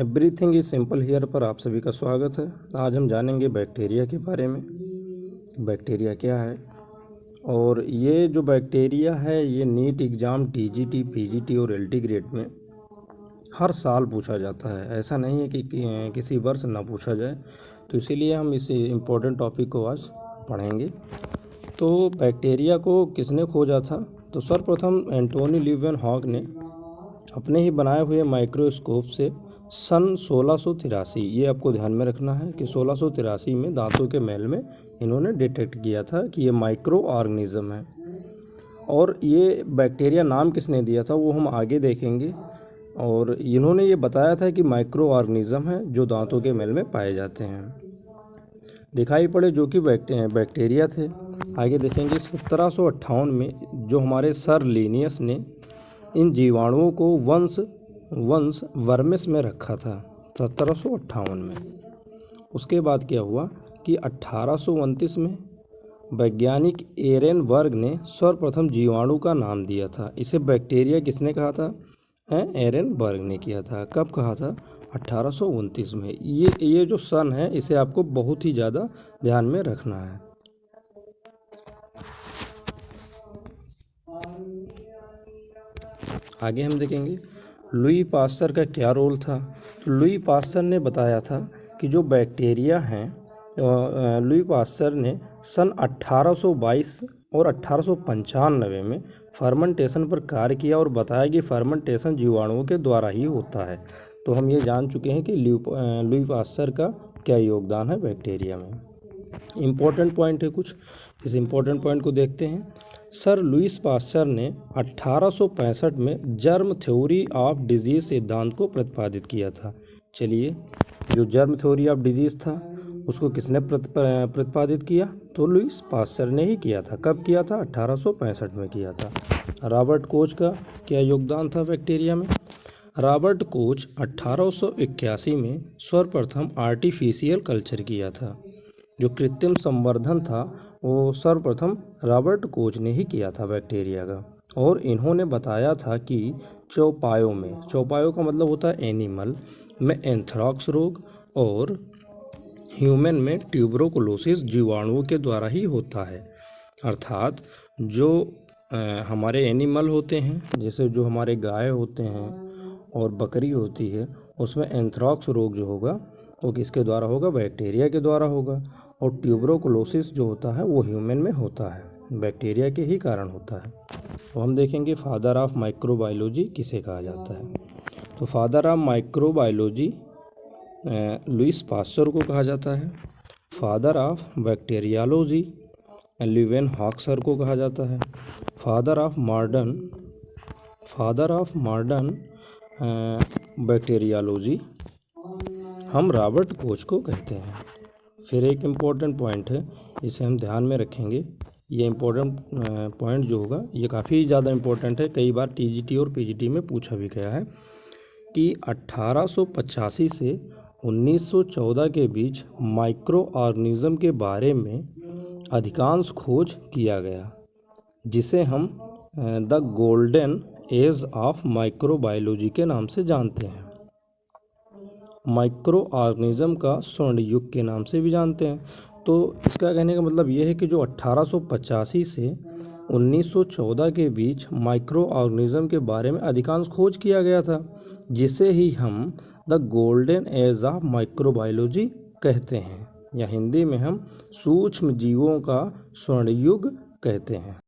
Everything is simple here पर आप सभी का स्वागत है। आज हम जानेंगे बैक्टीरिया के बारे में। बैक्टीरिया क्या है, और ये जो बैक्टीरिया है ये नीट एग्ज़ाम टीजीटी, पीजीटी और एलटी ग्रेड में हर साल पूछा जाता है। ऐसा नहीं है कि किसी वर्ष ना पूछा जाए, तो इसीलिए हम इस इम्पोर्टेंट टॉपिक को आज पढ़ेंगे। तो बैक्टीरिया को किसने खोजा था? तो सर्वप्रथम एंटोनी ल्यूवेनहॉक ने अपने ही बनाए हुए माइक्रोस्कोप से सन 1683, ये आपको ध्यान में रखना है कि 1683 में दांतों के मैल में इन्होंने डिटेक्ट किया था कि ये माइक्रो ऑर्गेनिज्म है। और ये बैक्टीरिया नाम किसने दिया था वो हम आगे देखेंगे। और इन्होंने ये बताया था कि माइक्रो ऑर्गेनिज्म है जो दांतों के मैल में पाए जाते हैं, दिखाई पड़े, जो कि बैक्टीरिया थे। आगे देखेंगे 1758 में जो हमारे सर लिनियस ने इन जीवाणुओं को वंश वर्मिस में रखा था 1758 में। उसके बाद क्या हुआ कि 1829 में वैज्ञानिक एरेनबर्ग ने सर्वप्रथम जीवाणु का नाम दिया था। इसे बैक्टीरिया किसने कहा था? एरेनबर्ग ने किया था। कब कहा था? 1829 में। ये जो सन है इसे आपको बहुत ही ज़्यादा ध्यान में रखना है। आगे हम देखेंगे लुई पास्चर का क्या रोल था। तो लुई पास्चर ने बताया था कि जो बैक्टीरिया हैं, लुई पास्चर ने सन 1822 और 1895 में फर्मेंटेशन पर कार्य किया और बताया कि फर्मेंटेशन जीवाणुओं के द्वारा ही होता है। तो हम ये जान चुके हैं कि लुई पास्चर का क्या योगदान है बैक्टीरिया में। इम्पोर्टेंट पॉइंट है कुछ, इस इम्पोर्टेंट पॉइंट को देखते हैं। सर लुईस पास्चर ने 1865 में जर्म थ्योरी ऑफ डिजीज सिद्धांत को प्रतिपादित किया था। चलिए, जो जर्म थ्योरी ऑफ डिजीज था उसको किसने प्रतिपादित किया? तो लुईस पास्चर ने ही किया था। कब किया था? 1865 में किया था। रॉबर्ट कोच का क्या योगदान था बैक्टीरिया में? रॉबर्ट कोच 1881 में सर्वप्रथम आर्टिफिशियल कल्चर किया था। जो कृत्रिम संवर्धन था वो सर्वप्रथम रॉबर्ट कोच ने ही किया था बैक्टीरिया का। और इन्होंने बताया था कि चौपायों का मतलब होता है एनिमल में एंथ्राक्स रोग और ह्यूमन में ट्यूबरोकुलोसिस जीवाणुओं के द्वारा ही होता है। अर्थात जो हमारे एनिमल होते हैं, जैसे जो हमारे गाय होते हैं और बकरी होती है, उसमें एंथ्राक्स रोग जो होगा वो किसके द्वारा होगा? बैक्टीरिया के द्वारा होगा। और ट्यूबरोकुलोसिस जो होता है वो ह्यूमन में होता है, बैक्टीरिया के ही कारण होता है। तो हम देखेंगे फादर ऑफ माइक्रोबायोलॉजी किसे कहा जाता है। तो father of microbiology Lewis pasture को कहा जाता है। Father of bacteriology Leeuwenhoek sir को कहा जाता है। फादर ऑफ मॉडर्न बैक्टीरियोलॉजी हम रॉबर्ट कोच को कहते हैं। फिर एक इम्पोर्टेंट पॉइंट है, इसे हम ध्यान में रखेंगे। ये इम्पोर्टेंट पॉइंट जो होगा ये काफ़ी ज़्यादा इम्पोर्टेंट है, कई बार टीजीटी और पीजीटी में पूछा भी गया है कि 1885 से 1914 के बीच माइक्रो ऑर्गेनिज्म के बारे में अधिकांश खोज किया गया, जिसे हम the golden age of microbiology के नाम से जानते हैं। माइक्रो ऑर्गेनिज्म का स्वर्ण युग के नाम से भी जानते हैं। तो इसका कहने का मतलब ये है कि जो 1885 से 1914 के बीच माइक्रो ऑर्गेनिज्म के बारे में अधिकांश खोज किया गया था, जिसे ही हम the golden age of microbiology कहते हैं, या हिंदी में हम सूक्ष्म जीवों का स्वर्ण युग कहते हैं।